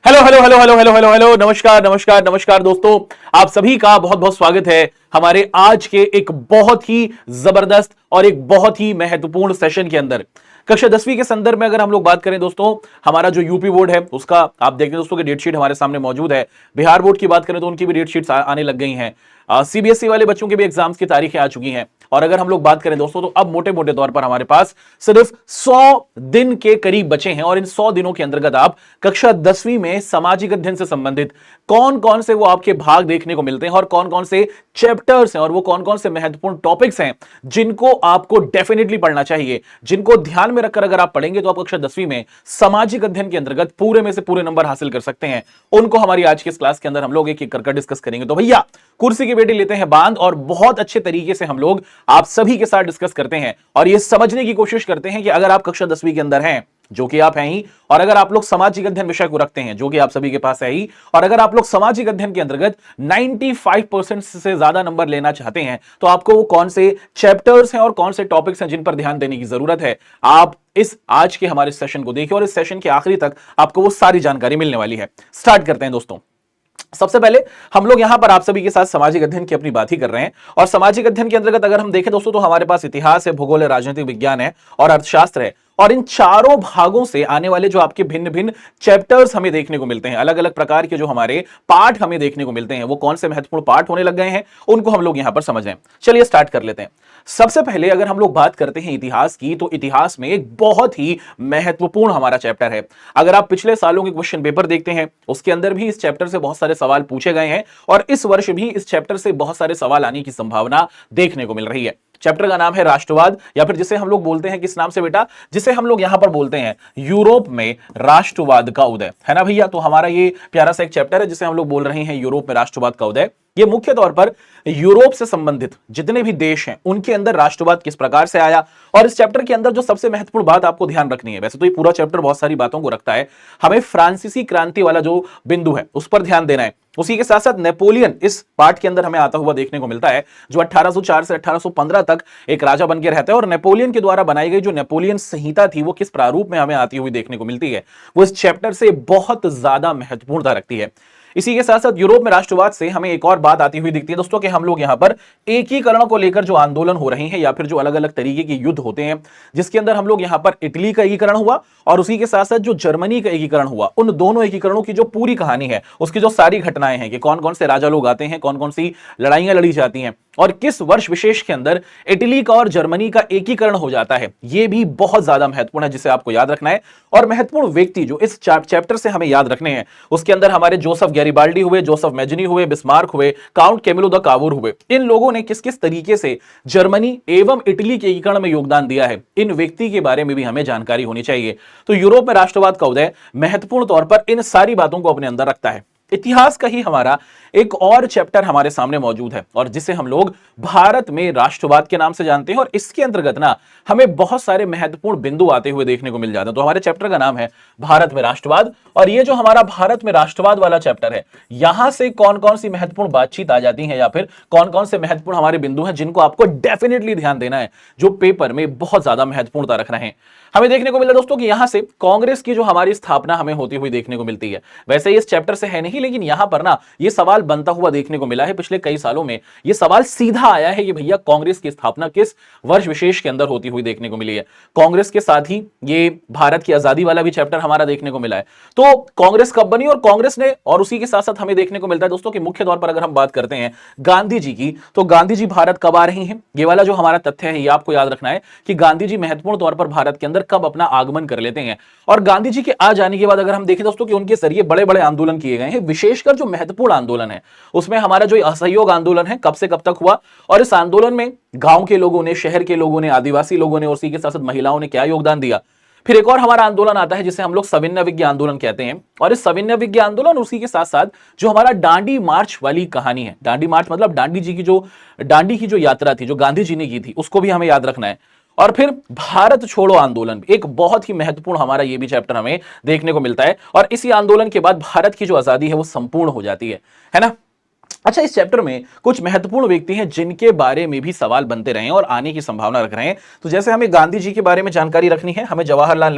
Hello hello hello hello hello hello hello नमस्कार नमस्कार नमस्कार दोस्तों, आप सभी का बहुत बहुत स्वागत है हमारे आज के एक बहुत ही जबरदस्त और एक बहुत ही महत्वपूर्ण सेशन के अंदर। कक्षा 10वीं के संदर्भ में अगर हम लोग बात करें दोस्तों, हमारा जो यूपी बोर्ड है उसका आप देखते हैं दोस्तों कि डेट शीट हमारे सामने मौजूद है। बिहार बोर्ड की बात करें तो उनकी भी डेट शीट्स आने लग गई हैं। सीबीएसई वाले बच्चों के भी एग्जाम्स की तारीखें आ चुकी हैं। और अगर हम लोग बात करें दोस्तों तो अब मोटे मोटे तौर पर हमारे पास सिर्फ 100 दिन के करीब बचे हैं और इन 100 दिनों के अंतर्गत आप कक्षा 10वीं में सामाजिक अध्ययन से संबंधित कौन कौन से वो आपके भाग देखने को मिलते हैं और कौन कौन से चैप्टर्स हैं और वो कौन कौन से महत्वपूर्ण टॉपिक्स हैं जिनको आपको डेफिनेटली पढ़ना चाहिए, जिनको ध्यान में रखकर अगर आप पढ़ेंगे तो आप कक्षा 10वीं में सामाजिक अध्ययन के अंतर्गत पूरे में से पूरे नंबर हासिल कर सकते हैं। उनको हमारी आज की इस क्लास के अंदर हम लोग एक एक करके डिस्कस करेंगे। तो भैया कुर्सी की बेटी लेते हैं बांध और बहुत अच्छे तरीके से हम लोग आप सभी के साथ डिस्कस करते हैं और यह समझने की कोशिश करते हैं कि अगर आप कक्षा 10वीं के अंदर हैं, जो कि आप हैं ही, और अगर आप लोग सामाजिक अध्ययन विषय को रखते हैं जो कि आप सभी के पास है ही, और अगर आप लोग सामाजिक अध्ययन के अंतर्गत 95% से ज्यादा नंबर लेना चाहते हैं तो आपको वो कौन से चैप्टर्स हैं और कौन से टॉपिक्स हैं जिन पर ध्यान देने की जरूरत है, आप इस आज के हमारे सेशन को देखिए और इस सेशन के आखिरी तक आपको वो सारी जानकारी मिलने वाली है। स्टार्ट करते हैं दोस्तों। सबसे पहले हम लोग यहां पर आप सभी के साथ सामाजिक अध्ययन की अपनी बात ही कर रहे हैं और सामाजिक अध्ययन के अंतर्गत अगर हम देखें दोस्तों तो हमारे पास इतिहास है, भूगोल है, राजनीतिक विज्ञान है और अर्थशास्त्र है। और इन चारों भागों से आने वाले जो आपके भिन्न भिन्न चैप्टर्स हमें देखने को मिलते हैं, अलग अलग प्रकार के जो हमारे पाठ हमें देखने को मिलते हैं, वो कौन से महत्वपूर्ण पाठ होने लग गए हैं उनको हम लोग यहां पर समझ रहे हैं। चलिए स्टार्ट कर लेते हैं। सबसे पहले अगर हम लोग बात करते हैं इतिहास की, तो इतिहास में एक बहुत ही महत्वपूर्ण हमारा चैप्टर है। अगर आप पिछले सालों के क्वेश्चन पेपर देखते हैं उसके अंदर भी इस चैप्टर से बहुत सारे सवाल पूछे गए हैं और इस वर्ष भी इस चैप्टर से बहुत सारे सवाल आने की संभावना देखने को मिल रही है। चैप्टर का नाम है राष्ट्रवाद, या फिर जिसे हम लोग बोलते हैं किस नाम से बेटा, जिसे हम लोग यहां पर बोलते हैं यूरोप में राष्ट्रवाद का उदय, है ना भैया। तो हमारा ये प्यारा सा एक चैप्टर है जिसे हम लोग बोल रहे हैं यूरोप में राष्ट्रवाद का उदय। ये मुख्य तौर पर यूरोप से संबंधित जितने भी देश हैं उनके अंदर राष्ट्रवाद किस प्रकार से आया, और इस चैप्टर के अंदर जो सबसे महत्वपूर्ण बात आपको ध्यान रखनी है, वैसे तो ये पूरा चैप्टर बहुत सारी बातों को रखता है, हमें फ्रांसीसी क्रांति वाला जो बिंदु है उस पर ध्यान देना है। उसी के साथ साथ नेपोलियन इस पार्ट के अंदर हमें आता हुआ देखने को मिलता है, जो 1804 से 1815 तक एक राजा बनकर रहता है और नेपोलियन के द्वारा बनाई गई जो नेपोलियन संहिता थी वो किस प्रारूप में हमें आती हुई देखने को मिलती है, वो इस चैप्टर से बहुत ज्यादा महत्वपूर्णता रखती है। इसी के साथ साथ यूरोप में राष्ट्रवाद से हमें एक और बात आती हुई दिखती है दोस्तों कि हम लोग यहां पर एकीकरण को लेकर जो आंदोलन हो रहे हैं या फिर जो अलग अलग तरीके के युद्ध होते हैं, जिसके अंदर हम लोग यहां पर इटली का एकीकरण हुआ और उसी के साथ साथ जो जर्मनी का एकीकरण हुआ, उन दोनों एकीकरणों की जो पूरी कहानी है, उसकी जो सारी घटनाएं हैं कि कौन कौन से राजा लोग आते हैं, कौन कौन सी लड़ाइयां लड़ी जाती हैं और किस वर्ष विशेष के अंदर इटली का और जर्मनी का एकीकरण हो जाता है, यह भी बहुत ज्यादा महत्वपूर्ण है जिसे आपको याद रखना है। और महत्वपूर्ण व्यक्ति जो इस चैप्टर से हमें याद रखने हैं, उसके अंदर हमारे जोसेफ गैरिबाल्डी हुए, जोसेफ मेजनी हुए, बिस्मार्क हुए, काउंट कैमिलो द कावूर हुए। इन लोगों ने किस किस तरीके से जर्मनी एवं इटली के एकीकरण में योगदान दिया है, इन व्यक्ति के बारे में भी हमें जानकारी होनी चाहिए। तो यूरोप में राष्ट्रवाद का उदय महत्वपूर्ण तौर पर इन सारी बातों को अपने अंदर रखता है। इतिहास का ही हमारा एक और चैप्टर हमारे सामने मौजूद है और जिसे हम लोग भारत में राष्ट्रवाद के नाम से जानते हैं और इसके अंतर्गत ना हमें बहुत सारे महत्वपूर्ण बिंदु आते हुए देखने को मिल जाते हैं। तो हमारे चैप्टर का नाम है भारत में राष्ट्रवाद और ये जो हमारा भारत में राष्ट्रवाद वाला चैप्टर है, यहां से कौन कौन सी महत्वपूर्ण बातचीत आ जाती है या फिर कौन कौन से महत्वपूर्ण हमारे बिंदु हैं जिनको आपको डेफिनेटली ध्यान देना है, जो पेपर में बहुत ज्यादा महत्वपूर्णता रखना है। हमें देखने को मिला दोस्तों कि यहां से कांग्रेस की जो हमारी स्थापना हमें होती हुई देखने को मिलती है। वैसे इस चैप्टर से है नहीं, लेकिन यहां पर ना ये सवाल बनता हुआ देखने को मिला है। पिछले कई सालों में ये सवाल सीधा आया है कि भैया कांग्रेस की स्थापना किस वर्ष विशेष के अंदर होती हुई देखने को मिली है। कांग्रेस के साथ ही ये भारत की आजादी वाला भी चैप्टर हमारा देखने को मिला है। तो कांग्रेस कब बनी और कांग्रेस ने, और उसी के साथ साथ हमें देखने को मिलता है दोस्तों कि मुख्य तौर पर अगर हम बात करते हैं गांधी जी की, तो गांधी जी भारत कब आ रही हैं, ये वाला जो हमारा तथ्य है ये आपको याद रखना है कि गांधी जी महत्वपूर्ण तौर पर भारत के अंदर कब अपना आगमन कर लेते हैं। और गांधी जी के आ जाने के बाद अगर हम देखें दोस्तों कि उनके जरिए बड़े बड़े आंदोलन किए गए हैं, विशेषकर जो महत्वपूर्ण आंदोलन है उसमें हमारा जो असहयोग आंदोलन है कब से कब तक हुआ, और इस आंदोलन में गांव के लोगों ने, शहर के लोगों ने, आदिवासी लोगों ने और उसी के साथ साथ महिलाओं ने क्या योगदान दिया। फिर एक और हमारा आंदोलन आता है जिसे हम लोग सविनय विज्ञ आंदोलन कहते हैं, और इस सविनय विज्ञ आंदोलन उसी के साथ साथ जो हमारा दांडी मार्च वाली कहानी है, दांडी मार्च मतलब दांडी जी की जो दांडी की जो यात्रा थी जो गांधी जी ने की थी, उसको भी हमें याद रखना है। और फिर भारत छोड़ो आंदोलन, एक बहुत ही महत्वपूर्ण हमारा ये भी चैप्टर हमें देखने को मिलता है, और इसी आंदोलन के बाद भारत की जो आजादी है वो संपूर्ण हो जाती है ना। अच्छा, इस चैप्टर में कुछ महत्वपूर्ण व्यक्ति हैं जिनके बारे में भी सवाल बनते रहे हैं और आने की संभावना रख रहे हैं। तो जैसे हमें गांधी जी के बारे में जानकारी रखनी है, हमें जवाहरलाल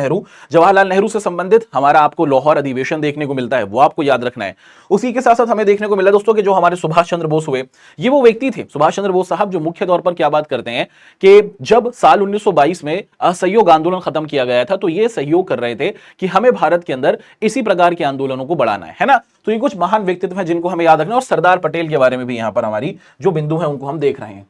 नेहरू से संबंधित हमारा आपको लाहौर अधिवेशन देखने को मिलता है, वो आपको याद रखना है। उसी के साथ साथ हमें देखने को मिला दोस्तों कि जो हमारे सुभाष चंद्र बोस हुए, ये वो व्यक्ति थे, सुभाष चंद्र बोस साहब, जो मुख्य तौर पर क्या बात करते हैं कि जब साल 1922 में असहयोग आंदोलन खत्म किया गया था, तो ये सहयोग कर रहे थे कि हमें भारत के अंदर इसी प्रकार के आंदोलनों को बढ़ाना है ना। तो ये कुछ महान व्यक्तित्व हैं जिनको हमें याद रखना है, और सरदार पटेल के बारे में भी यहां पर हमारी जो बिंदु है उनको हम देख रहे हैं।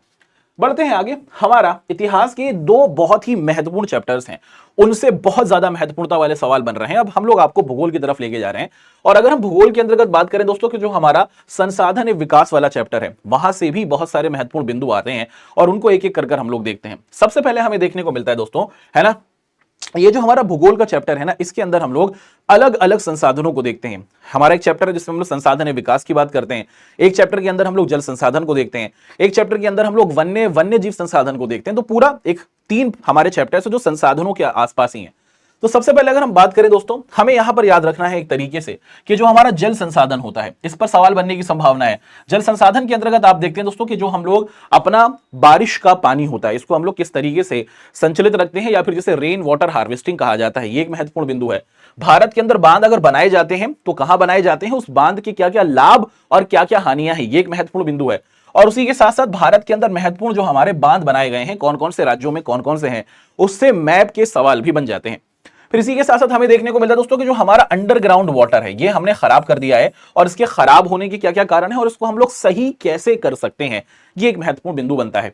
बढ़ते हैं आगे। हमारा इतिहास के दो बहुत ही महत्वपूर्ण चैप्टर्स हैं, उनसे बहुत ज्यादा महत्वपूर्णता वाले सवाल बन रहे हैं। अब हम लोग आपको भूगोल की तरफ लेके जा रहे हैं, और अगर हम भूगोल के अंतर्गत बात करें दोस्तों कि जो हमारा संसाधन एवं विकास वाला चैप्टर है, वहां से भी बहुत सारे महत्वपूर्ण बिंदु आते हैं और उनको एक एक कर हम लोग देखते हैं। सबसे पहले हमें देखने को मिलता है दोस्तों, है ना, ये जो हमारा भूगोल का चैप्टर है ना, इसके अंदर हम लोग अलग अलग संसाधनों को देखते हैं। हमारा एक चैप्टर है जिसमें हम लोग संसाधन विकास की बात करते हैं, एक चैप्टर के अंदर हम लोग जल संसाधन को देखते हैं, एक चैप्टर के अंदर हम लोग वन्य जीव संसाधन को देखते हैं। तो पूरा एक 3 हमारे चैप्टर है जो संसाधनों के आसपास ही है। तो सबसे पहले अगर हम बात करें दोस्तों, हमें यहां पर याद रखना है एक तरीके से कि जो हमारा जल संसाधन होता है, इस पर सवाल बनने की संभावना है। जल संसाधन के अंतर्गत आप देखते हैं दोस्तों कि जो हम लोग अपना बारिश का पानी होता है, इसको हम लोग किस तरीके से संचलित रखते हैं, या फिर जिसे रेन वाटर हार्वेस्टिंग कहा जाता है, ये एक महत्वपूर्ण बिंदु है। भारत के अंदर बांध अगर बनाए जाते हैं तो कहां बनाए जाते हैं, उस बांध के क्या क्या लाभ और क्या क्या हानियां हैं, ये एक महत्वपूर्ण बिंदु है। और उसी के साथ साथ भारत के अंदर महत्वपूर्ण जो हमारे बांध बनाए गए हैं, कौन कौन से राज्यों में कौन कौन से हैं, उससे मैप के सवाल भी बन जाते हैं। फिर इसी के साथ साथ हमें देखने को मिलता है दोस्तों कि जो हमारा अंडरग्राउंड वाटर है, ये हमने खराब कर दिया है, और इसके खराब होने के क्या क्या कारण है और इसको हम लोग सही कैसे कर सकते हैं, ये एक महत्वपूर्ण बिंदु बनता है।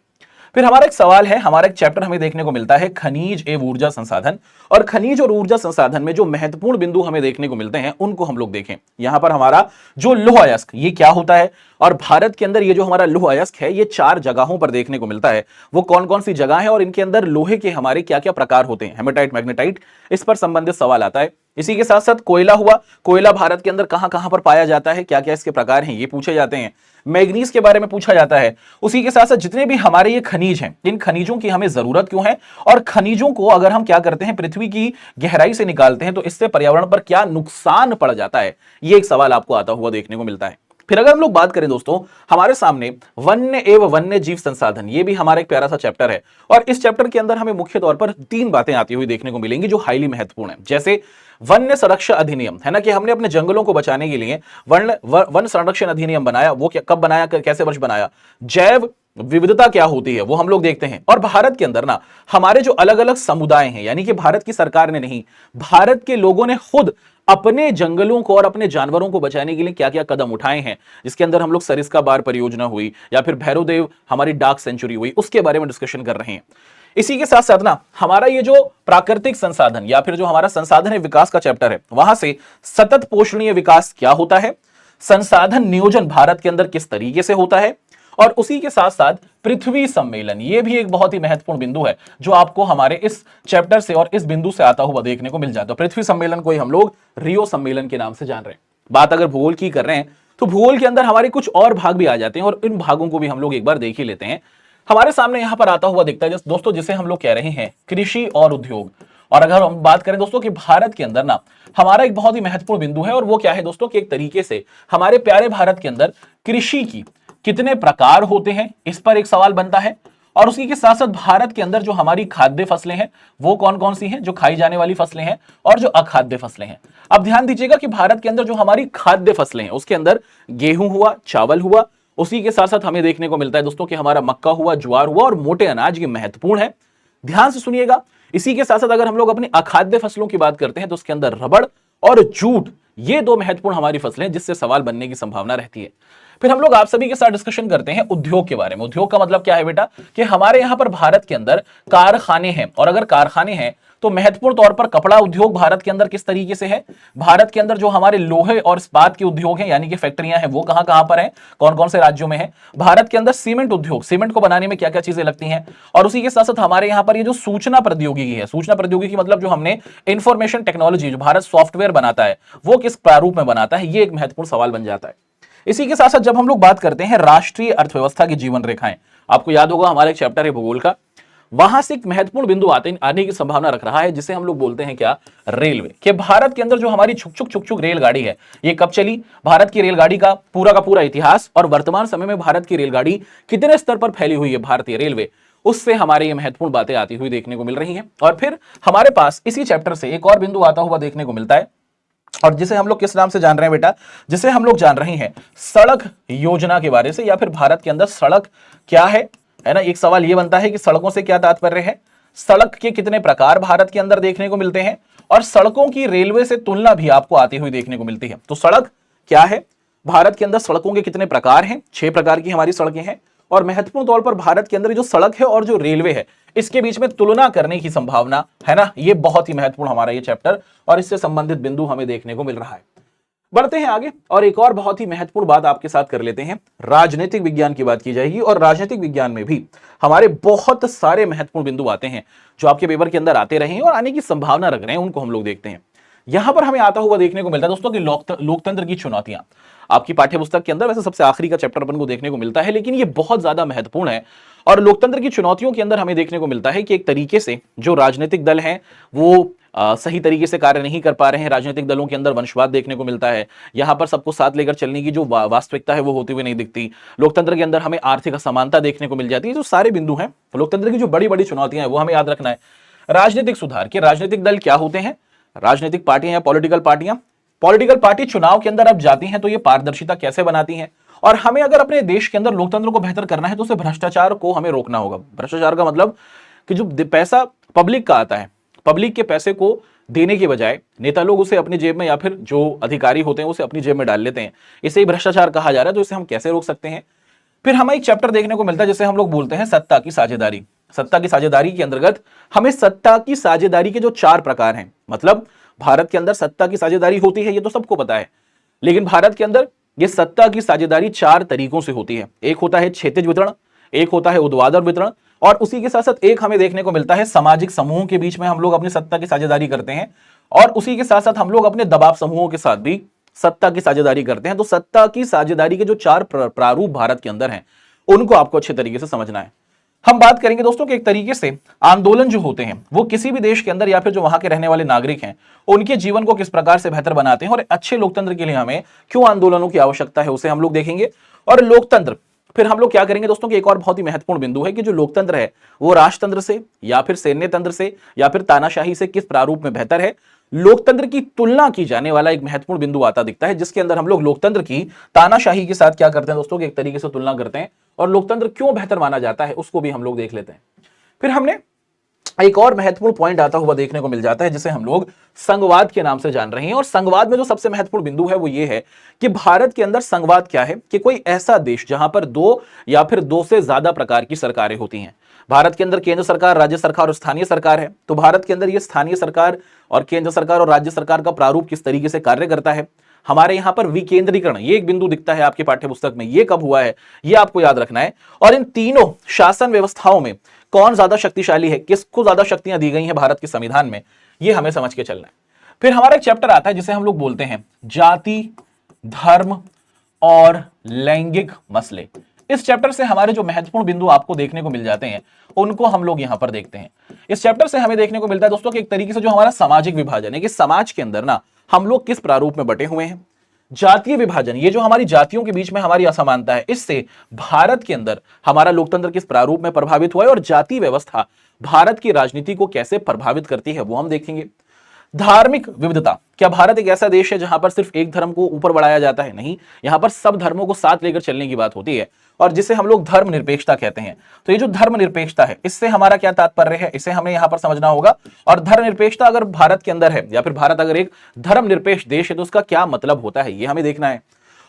फिर हमारा एक सवाल है, हमारा एक चैप्टर हमें देखने को मिलता है खनिज एवं ऊर्जा संसाधन, और खनिज और ऊर्जा संसाधन में जो महत्वपूर्ण बिंदु हमें देखने को मिलते हैं उनको हम लोग देखें। यहां पर हमारा जो लौह अयस्क, ये क्या होता है, और भारत के अंदर ये जो हमारा लौह अयस्क है, ये 4 जगहों पर देखने को मिलता है। वो कौन कौन सी जगह है और इनके अंदर लोहे के हमारे क्या क्या प्रकार होते हैं, हेमेटाइट, मैग्नेटाइट, इस पर संबंधित सवाल आता है। इसी के साथ साथ कोयला हुआ, कोयला भारत के अंदर कहां कहां पर पाया जाता है, क्या क्या इसके प्रकार हैं, ये पूछे जाते हैं। मैग्नीज के बारे में पूछा जाता है। उसी के साथ साथ जितने भी हमारे ये खनिज हैं, इन खनिजों की हमें जरूरत क्यों है, और खनिजों को अगर हम क्या करते हैं, पृथ्वी की गहराई से निकालते हैं तो इससे पर्यावरण पर क्या नुकसान पड़ जाता है, ये एक सवाल आपको आता हुआ देखने को मिलता है। फिर अगर हम लोग बात करें दोस्तों, हमारे सामने वन्य एवं वन्य जीव संसाधन, ये भी हमारा एक प्यारा सा चैप्टर है, और इस चैप्टर के अंदर हमें मुख्य तौर पर 3 बातें आती हुई देखने को मिलेंगी जो हाईली महत्वपूर्ण है। जैसे वन्य संरक्षण अधिनियम, है ना, कि हमने अपने जंगलों को बचाने के लिए वन संरक्षण अधिनियम बनाया। वो कब बनाया, कैसे वर्ष बनाया, जैव विविधता क्या होती है वो हम लोग देखते हैं। और भारत के अंदर ना हमारे जो अलग अलग समुदाय हैं, यानी कि भारत की सरकार ने नहीं, भारत के लोगों ने खुद अपने जंगलों को और अपने जानवरों को बचाने के लिए क्या क्या कदम उठाए हैं, जिसके अंदर हम लोग सरिस्का बार परियोजना हुई, या फिर भैरवदेव हमारी डाक सेंचुरी हुई, उसके बारे में डिस्कशन कर रहे हैं। इसी के साथ साथ ना हमारा ये जो प्राकृतिक संसाधन या फिर जो हमारा संसाधन विकास का चैप्टर है, वहां से सतत पोषणीय विकास क्या होता है, संसाधन नियोजन भारत के अंदर किस तरीके से होता है, और उसी के साथ साथ पृथ्वी सम्मेलन, ये भी एक बहुत ही महत्वपूर्ण बिंदु है जो आपको हमारे इस चैप्टर से और इस बिंदु से आता हुआ देखने को मिल जाता है। पृथ्वी सम्मेलन को ही हम लोग रियो सम्मेलन के नाम से जान रहे हैं। बात अगर भूगोल की कर रहे हैं तो भूगोल के अंदर हमारे कुछ और भाग भी आ जाते हैं, और इन भागों को भी हम लोग एक बार देख ही लेते हैं। हमारे सामने यहां पर आता हुआ दिखता है दोस्तों, जिसे हम लोग कह रहे हैं कृषि और उद्योग। और अगर हम बात करें दोस्तों कि भारत के अंदर ना हमारा एक बहुत ही महत्वपूर्ण बिंदु है, और वो क्या है दोस्तों कि एक तरीके से हमारे प्यारे भारत के अंदर कृषि की कितने प्रकार होते हैं, इस पर एक सवाल बनता है। और उसी के साथ साथ भारत के अंदर जो हमारी खाद्य फसलें हैं वो कौन कौन सी हैं, जो खाई जाने वाली फसलें हैं और जो अखाद्य फसलें हैं। अब ध्यान दीजिएगा कि भारत के अंदर जो हमारी खाद्य फसलें हैं उसके अंदर गेहूं हुआ, चावल हुआ, उसी के साथ साथ हमें देखने को मिलता है दोस्तों कि हमारा मक्का हुआ, ज्वार हुआ, और मोटे अनाज, ये महत्वपूर्ण है, ध्यान से सुनिएगा। इसी के साथ साथ अगर हम लोग अपनी अखाद्य फसलों की बात करते हैं तो उसके अंदर रबड़ और जूट, ये 2 महत्वपूर्ण हमारी फसलें हैं जिससे सवाल बनने की संभावना रहती है। फिर हम लोग आप सभी के साथ डिस्कशन करते हैं उद्योग के बारे में। उद्योग का मतलब क्या है बेटा, कि हमारे यहां पर भारत के अंदर कारखाने हैं, और अगर कारखाने हैं तो महत्वपूर्ण तौर पर कपड़ा उद्योग भारत के अंदर किस तरीके से है, भारत के अंदर जो हमारे लोहे और इस्पात के उद्योग हैं यानी कि फैक्ट्रियां हैं, वो कहां कहां पर हैं, कौन कौन से राज्यों में है। भारत के अंदर सीमेंट उद्योग, सीमेंट को बनाने में क्या क्या चीजें लगती हैं। और उसी के साथ साथ हमारे यहां पर ये जो सूचना प्रौद्योगिकी है, सूचना प्रौद्योगिकी मतलब जो हमने इंफॉर्मेशन टेक्नोलॉजी, जो भारत सॉफ्टवेयर बनाता है वो किस प्रारूप में बनाता है, ये एक महत्वपूर्ण सवाल बन जाता है। इसी के साथ साथ जब हम लोग बात करते हैं राष्ट्रीय अर्थव्यवस्था की जीवन रेखाएं, आपको याद होगा हमारा एक चैप्टर है भूगोल का, वहां से एक महत्वपूर्ण बिंदु आने की संभावना रख रहा है, जिसे हम लोग बोलते हैं क्या, रेलवे। कि भारत के अंदर जो हमारी छुक छुक रेलगाड़ी है, ये कब चली, भारत की रेलगाड़ी का पूरा इतिहास और वर्तमान समय में भारत की रेलगाड़ी कितने स्तर पर फैली हुई है भारतीय रेलवे, उससे हमारे ये महत्वपूर्ण बातें आती हुई देखने को मिल रही हैं। और फिर हमारे पास इसी चैप्टर से एक और बिंदु आता हुआ देखने को मिलता है, और जिसे हम लोग किस नाम से जान रहे हैं बेटा, जिसे हम लोग जान रहे हैं सड़क योजना के बारे से, या फिर भारत के अंदर सड़क क्या है ना। एक सवाल यह बनता है कि सड़कों से क्या तात्पर्य है, सड़क के कितने प्रकार भारत के अंदर देखने को मिलते हैं, और सड़कों की रेलवे से तुलना भी आपको आती हुई देखने को मिलती है। तो सड़क क्या है, भारत के अंदर सड़कों के कितने प्रकार हैं, 6 प्रकार की हमारी सड़कें हैं, और महत्वपूर्ण तौर पर भारत के अंदर जो सड़क है और जो रेलवे है, इसके बीच में तुलना करने की संभावना है ना, ये बहुत ही महत्वपूर्ण हमारा ये चैप्टर और इससे संबंधित बिंदु हमें देखने को मिल रहा है। बढ़ते हैं आगे और एक और बहुत ही महत्वपूर्ण बात आपके साथ कर लेते हैं, राजनीतिक विज्ञान की बात की जाएगी। और राजनीतिक विज्ञान में भी हमारे बहुत सारे महत्वपूर्ण बिंदु आते हैं जो आपके पेपर के अंदर आते रहे हैं और आने की संभावना रख रहे हैं, उनको हम लोग देखते हैं। यहां पर हमें आता हुआ देखने को मिलता है दोस्तों कि लोकतंत्र की चुनौतियां आपकी पाठ्यपुस्तक के अंदर वैसे सबसे आखिरी का चैप्टर अपन को देखने को मिलता है, लेकिन ये बहुत ज्यादा महत्वपूर्ण है। और लोकतंत्र की चुनौतियों के अंदर हमें देखने को मिलता है कि एक तरीके से जो राजनीतिक दल हैं वो सही तरीके से कार्य नहीं कर पा रहे हैं। राजनीतिक दलों के अंदर वंशवाद देखने को मिलता है, यहां पर सबको साथ लेकर चलने की जो वास्तविकता है वो होती हुई नहीं दिखती। लोकतंत्र के अंदर हमें आर्थिक असमानता देखने को मिल जाती है। जो सारे बिंदु हैं, लोकतंत्र की जो बड़ी बड़ी चुनौतियां हैं वो हमें याद रखना है। राजनीतिक सुधार के राजनीतिक दल क्या होते हैं, राजनीतिक पार्टियां या पॉलिटिकल पार्टियां, पॉलिटिकल पार्टी चुनाव के अंदर अब जाती हैं तो ये पारदर्शिता कैसे बनाती हैं। और हमें अगर अपने देश के अंदर लोकतंत्र को बेहतर करना है तो उसे भ्रष्टाचार को हमें रोकना होगा। भ्रष्टाचार का मतलब कि जो पैसा पब्लिक का आता है, पब्लिक के पैसे को देने के बजाय नेता लोग उसे अपनी जेब में या फिर जो अधिकारी होते हैं उसे अपनी जेब में डाल लेते हैं, इसे ही भ्रष्टाचार कहा जा रहा है। तो इसे हम कैसे रोक सकते हैं। फिर हमें एक चैप्टर देखने को मिलता है जिसे हम लोग बोलते हैं सत्ता की साझेदारी। सत्ता की साझेदारी के अंतर्गत हमें सत्ता की साझेदारी के जो 4 प्रकार हैं, मतलब भारत के अंदर सत्ता की साझेदारी होती है ये तो सबको पता है, लेकिन भारत के अंदर ये सत्ता की साझेदारी 4 तरीकों से होती है। एक होता है क्षैतिज वितरण, एक होता है ऊर्ध्वाधर वितरण, और उसी के साथ साथ एक हमें देखने को मिलता है सामाजिक समूहों के बीच में हम लोग अपनी सत्ता की साझेदारी करते हैं, और उसी के साथ साथ हम लोग अपने दबाव समूहों के साथ भी सत्ता की साझेदारी करते हैं। तो सत्ता की साझेदारी के जो 4 प्रारूप भारत के अंदर हैं उनको आपको अच्छे तरीके से समझना है। हम बात करेंगे दोस्तों कि एक तरीके से आंदोलन जो होते हैं वो किसी भी देश के अंदर या फिर जो वहां के रहने वाले नागरिक हैं उनके जीवन को किस प्रकार से बेहतर बनाते हैं, और अच्छे लोकतंत्र के लिए हमें क्यों आंदोलनों की आवश्यकता है उसे हम लोग देखेंगे। और लोकतंत्र फिर हम लोग क्या करेंगे दोस्तों कि एक और बहुत ही महत्वपूर्ण बिंदु है कि जो लोकतंत्र है वो राजतंत्र से या फिर सैन्य तंत्र से या फिर तानाशाही से किस प्रारूप में बेहतर है। लोकतंत्र की तुलना की जाने वाला एक महत्वपूर्ण बिंदु आता दिखता है, जिसके अंदर हम लोग लोकतंत्र की तानाशाही के साथ क्या करते हैं दोस्तों कि एक तरीके से तुलना करते हैं, और लोकतंत्र क्यों बेहतर माना जाता है उसको भी हम लोग देख लेते हैं। फिर हमने एक और महत्वपूर्ण पॉइंट आता हुआ देखने को मिल जाता है जिसे हम लोग संघवाद के नाम से जान रहे हैं। और संघवाद में जो सबसे महत्वपूर्ण बिंदु है वो ये है कि भारत के अंदर संघवाद क्या है कि कोई ऐसा देश जहां पर 2 या फिर 2 से ज्यादा प्रकार की सरकारें होती हैं। भारत के अंदर केंद्र सरकार, राज्य सरकार और स्थानीय सरकार है। तो भारत के अंदर ये स्थानीय सरकार और केंद्र सरकार और राज्य सरकार का प्रारूप किस तरीके से कार्य करता है। हमारे यहां पर विकेंद्रीकरण ये एक बिंदु दिखता है आपके पाठ्यपुस्तक में, ये कब हुआ है ये आपको याद रखना है। और इन तीनों शासन व्यवस्थाओं में कौन ज्यादा शक्तिशाली है, किसको ज्यादा शक्तियां दी गई हैं भारत के संविधान में, ये हमें समझ के चलना है। फिर हमारा एक चैप्टर आता है जिसे हम लोग बोलते हैं जाति, धर्म और लैंगिक मसले। इस चैप्टर से हमारे जो महत्वपूर्ण बिंदु आपको देखने को मिल जाते हैं उनको हम लोग यहां पर देखते हैं। इस चैप्टर से हमें देखने को मिलता है दोस्तों कि एक तरीके से जो हमारा सामाजिक विभाजन है कि समाज के अंदर ना हम लोग किस प्रारूप में बटे हुए हैं। जातीय विभाजन, ये जो हमारी जातियों के बीच में हमारी असमानता है, इससे भारत के अंदर हमारा लोकतंत्र किस प्रारूप में प्रभावित हुआ है, और जाति व्यवस्था भारत की राजनीति को कैसे प्रभावित करती है वो हम देखेंगे। धार्मिक विविधता, क्या भारत एक ऐसा देश है जहां पर सिर्फ एक धर्म को ऊपर बढ़ाया जाता है? नहीं, यहां पर सब धर्मों को साथ लेकर चलने की बात होती है, और जिसे हम लोग धर्मनिरपेक्षता कहते हैं। तो ये जो धर्मनिरपेक्षता है इससे हमारा क्या तात्पर्य है, इसे हमें यहां पर समझना होगा। और धर्मनिरपेक्षता अगर भारत के अंदर है या फिर भारत अगर एक धर्मनिरपेक्ष देश है तो उसका क्या मतलब होता है ये हमें देखना है।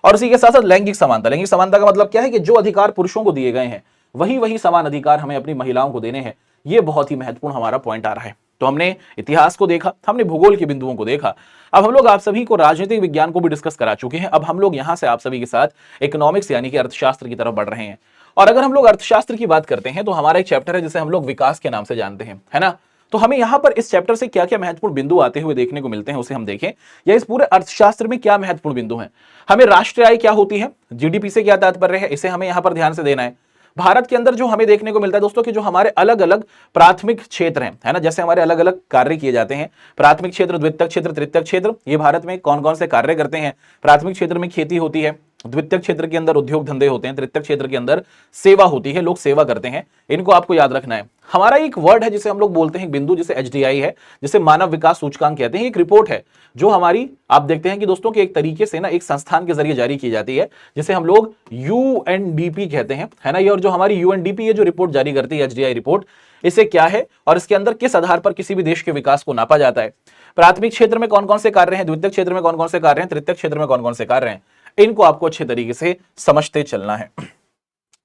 और इसी के साथ साथ लैंगिक समानता, लैंगिक समानता का मतलब क्या है कि जो अधिकार पुरुषों को दिए गए हैं वही समान अधिकार हमें अपनी महिलाओं को देने हैं। ये बहुत ही महत्वपूर्ण हमारा पॉइंट आ रहा है। तो हमने इतिहास को देखा, हमने भूगोल के बिंदुओं को देखा, अब हम लोग आप सभी को राजनीतिक विज्ञान को भी डिस्कस करा चुके हैं। अब हम लोग यहां से आप सभी के साथ इकोनॉमिक्स यानी कि अर्थशास्त्र की तरफ बढ़ रहे हैं। और अगर हम लोग अर्थशास्त्र की बात करते हैं तो हमारा एक चैप्टर है जिसे हम लोग विकास के नाम से जानते हैं, है ना। तो हमें यहां पर इस चैप्टर से क्या क्या महत्वपूर्ण बिंदु आते हुए देखने को मिलते हैं उसे हम देखें, या इस पूरे अर्थशास्त्र में क्या महत्वपूर्ण बिंदु हैं। हमें राष्ट्रीय आय क्या होती है, जीडीपी से क्या तात्पर्य है, इसे हमें यहां पर ध्यान से देना है। भारत के अंदर जो हमें देखने को मिलता है दोस्तों कि जो हमारे अलग अलग प्राथमिक क्षेत्र हैं, है ना, जैसे हमारे अलग अलग कार्य किए जाते हैं, प्राथमिक क्षेत्र, द्वितीयक क्षेत्र, तृतीयक क्षेत्र, ये भारत में कौन कौन से कार्य करते हैं। प्राथमिक क्षेत्र में खेती होती है, द्वितीय क्षेत्र के अंदर उद्योग धंधे होते हैं, तृतीय क्षेत्र के अंदर सेवा होती है, लोग सेवा करते हैं। इनको आपको याद रखना है। हमारा एक वर्ड है जिसे हम लोग बोलते हैं बिंदु, जिसे एचडीआई है, जिसे मानव विकास सूचकांक कहते हैं। एक रिपोर्ट है जो हमारी, आप देखते हैं कि दोस्तों कि एक तरीके से ना एक संस्थान के जरिए जारी की जाती है, जिसे हम लोग यूएनडीपी कहते हैं, है ना। ये और जो हमारी यूएनडीपी ये जो रिपोर्ट जारी करती है, एचडीआई रिपोर्ट, इसे क्या है और इसके अंदर किस आधार पर किसी भी देश के विकास को नापा जाता है, प्राथमिक क्षेत्र में कौन कौन से कार्य हैं, द्वितीय क्षेत्र में कौन कौन से कार्य हैं, तृतीय क्षेत्र में कौन कौन से कार्य हैं, इनको आपको अच्छे तरीके से समझते चलना है।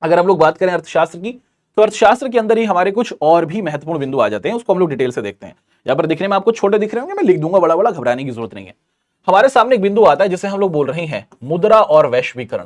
अगर हम लोग बात करें अर्थशास्त्र की, तो अर्थशास्त्र के अंदर ही हमारे कुछ और भी महत्वपूर्ण बिंदु आ जाते हैं, उसको हम लोग डिटेल से देखते हैं। यहां पर दिखने में आपको छोटे दिख रहे होंगे, मैं लिख दूंगा बड़ा बड़ा, घबराने की जरूरत नहीं है। हमारे सामने एक बिंदु आता है जिसे हम लोग बोल रहे हैं मुद्रा और वैश्वीकरण।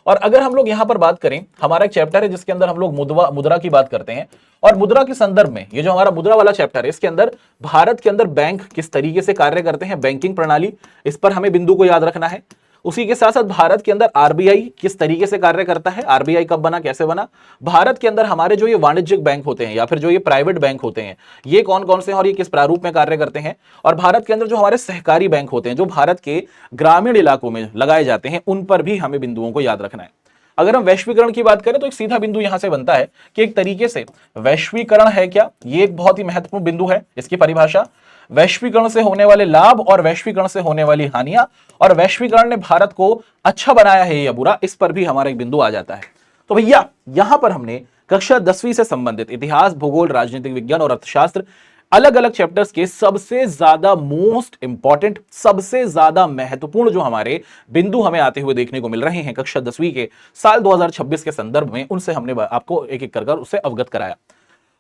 और अगर हम लोग यहां पर बात करें, हमारा एक चैप्टर है जिसके अंदर हम लोग मुद्रा की बात करते हैं, और मुद्रा के संदर्भ में ये जो हमारा मुद्रा वाला चैप्टर है, इसके अंदर भारत के अंदर बैंक किस तरीके से कार्य करते हैं, बैंकिंग प्रणाली, इस पर हमें बिंदु को याद रखना है। उसी के साथ साथ भारत के अंदर आरबीआई किस तरीके से कार्य करता है, आरबीआई कब बना, कैसे बना, भारत के अंदर हमारे जो ये वाणिज्यिक बैंक होते हैं या फिर जो ये प्राइवेट बैंक होते हैं, ये कौन कौन से हैं और ये किस प्रारूप में कार्य करते हैं, और भारत के अंदर जो हमारे सहकारी बैंक होते हैं जो भारत के ग्रामीण इलाकों में लगाए जाते हैं, उन पर भी हमें बिंदुओं को याद रखना है। अगर हम वैश्वीकरण की बात करें तो एक सीधा बिंदु यहां से बनता है कि एक तरीके से वैश्वीकरण है क्या, ये एक बहुत ही महत्वपूर्ण बिंदु है। इसकी परिभाषा, वैश्वीकरण से होने वाले लाभ और वैश्वीकरण से होने वाली हानियां, और वैश्वीकरण ने भारत को अच्छा बनाया है या बुरा, इस पर भी हमारा एक बिंदु आ जाता है। तो भैया यहां पर हमने कक्षा 10वीं से संबंधित इतिहास, भूगोल, राजनीतिक विज्ञान और अर्थशास्त्र अलग अलग चैप्टर्स के सबसे ज्यादा मोस्ट इंपॉर्टेंट, सबसे ज्यादा महत्वपूर्ण जो हमारे बिंदु हमें आते हुए देखने को मिल रहे हैं कक्षा 10वीं के साल 2026 के संदर्भ में, उनसे हमने आपको एक एक कर उससे अवगत कराया।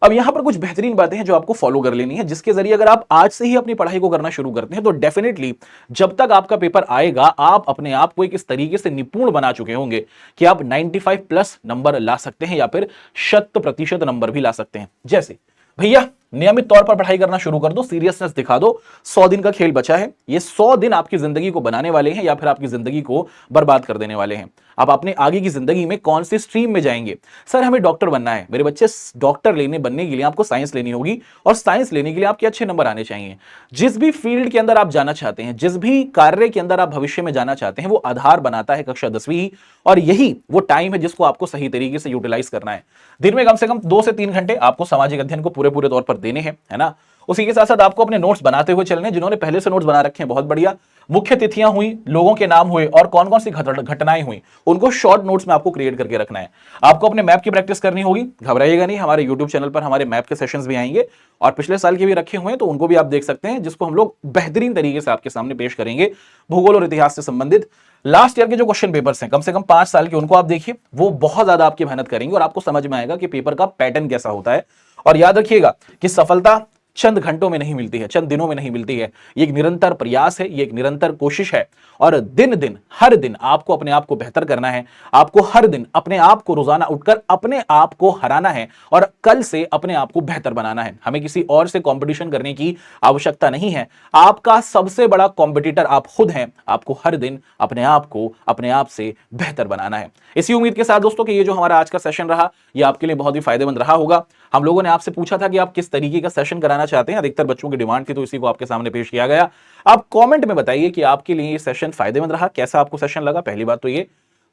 अब यहां पर कुछ बेहतरीन बातें हैं जो आपको फॉलो कर लेनी है, जिसके जरिए अगर आप आज से ही अपनी पढ़ाई को करना शुरू करते हैं तो डेफिनेटली जब तक आपका पेपर आएगा आप अपने आप को एक इस तरीके से निपुण बना चुके होंगे कि आप 95 प्लस नंबर ला सकते हैं या फिर 100% नंबर भी ला सकते हैं। जैसे भैया नियमित तौर पर पढ़ाई करना शुरू कर दो, सीरियसनेस दिखा दो, 100 दिन का खेल बचा है, ये 100 दिन आपकी जिंदगी को बनाने वाले हैं या फिर आपकी जिंदगी को बर्बाद कर देने वाले हैं। आप अपने आगे की जिंदगी में कौन सी स्ट्रीम में जाएंगे, सर हमें डॉक्टर बनना है, मेरे बच्चे डॉक्टर बनने के लिए आपको साइंस लेनी होगी, और साइंस लेने के लिए आपके अच्छे नंबर आने चाहिए। जिस भी फील्ड के अंदर आप जाना चाहते हैं, जिस भी कार्य के अंदर आप भविष्य में जाना चाहते हैं, वो आधार बनाता है कक्षा 10वीं, और यही वो टाइम है जिसको आपको सही तरीके से यूटिलाइज करना है। दिन में कम से कम 2 से 3 घंटे आपको सामाजिक अध्ययन को पूरे तौर पर देने हैं, है ना। उसी के साथ साथ आपको अपने नोट्स बनाते हुए चलने, जिन्होंने पहले से नोट्स बना रखे हैं बहुत बढ़िया, मुख्य तिथियां हुई, लोगों के नाम हुए और कौन कौन सी घटनाएं हुई, उनको शॉर्ट नोट्स में आपको क्रिएट करके रखना है। आपको अपने मैप की प्रैक्टिस करनी होगी, घबराइएगा नहीं, हमारे यूट्यूब चैनल पर हमारे मैप के सेशंस भी आएंगे और पिछले साल के भी रखे हुए हैं, तो उनको भी आप देख सकते हैं, जिसको हम लोग बेहतरीन तरीके से आपके सामने पेश करेंगे। भूगोल और इतिहास से संबंधित लास्ट ईयर के जो क्वेश्चन पेपर्स हैं कम से कम 5 साल के, उनको आप देखिए, वो बहुत ज्यादा आपकी मेहनत करेंगे और आपको समझ में आएगा कि पेपर का पैटर्न कैसा होता है। और याद रखिएगा कि सफलता चंद घंटों में नहीं मिलती है, चंद दिनों में नहीं मिलती है, ये एक निरंतर प्रयास है, ये एक निरंतर कोशिश है, और दिन दिन हर दिन आपको अपने आप को बेहतर करना है। आपको हर दिन अपने आप को रोजाना उठकर अपने आप को हराना है और कल से अपने आप को बेहतर बनाना है। हमें किसी और से कंपटीशन करने की आवश्यकता नहीं है, आपका सबसे बड़ा कॉम्पिटिटर आप खुद हैं। आपको हर दिन अपने आप को अपने आप से बेहतर बनाना है। इसी उम्मीद के साथ दोस्तों कि ये जो हमारा आज का सेशन रहा, ये आपके लिए बहुत ही फायदेमंद रहा होगा। हम लोगों ने आपसे पूछा था कि आप किस तरीके का सेशन कराना चाहते हैं, अधिकतर बच्चों की डिमांड थी, तो इसी को आपके सामने पेश किया गया। आप कमेंट में बताइए कि आपके लिए ये सेशन फायदेमंद रहा, कैसा आपको सेशन लगा, पहली बात तो ये।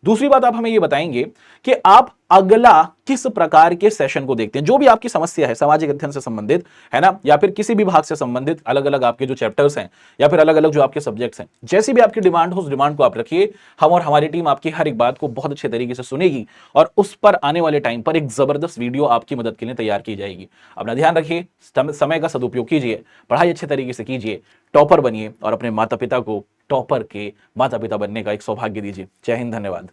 दूसरी बात, आप हमें ये बताएंगे कि आप अगला किस प्रकार के सेशन को देखते हैं, जो भी आपकी समस्या है सामाजिक अध्ययन से संबंधित, है ना, या फिर किसी भी भाग से संबंधित, अलग अलग आपके जो चैप्टर्स हैं या फिर अलग अलग जो आपके सब्जेक्ट्स हैं, जैसी भी आपकी डिमांड हो उस डिमांड को आप रखिए। हम और हमारी टीम आपकी हर एक बात को बहुत अच्छे तरीके से सुनेगी और उस पर आने वाले टाइम पर एक जबरदस्त वीडियो आपकी मदद के लिए तैयार की जाएगी। अपना ध्यान रखिए, समय का सदुपयोग कीजिए, पढ़ाई अच्छे तरीके से कीजिए, टॉपर बनिए और अपने माता पिता को टॉपर के माता पिता बनने का एक सौभाग्य दीजिए। जय हिंद, धन्यवाद।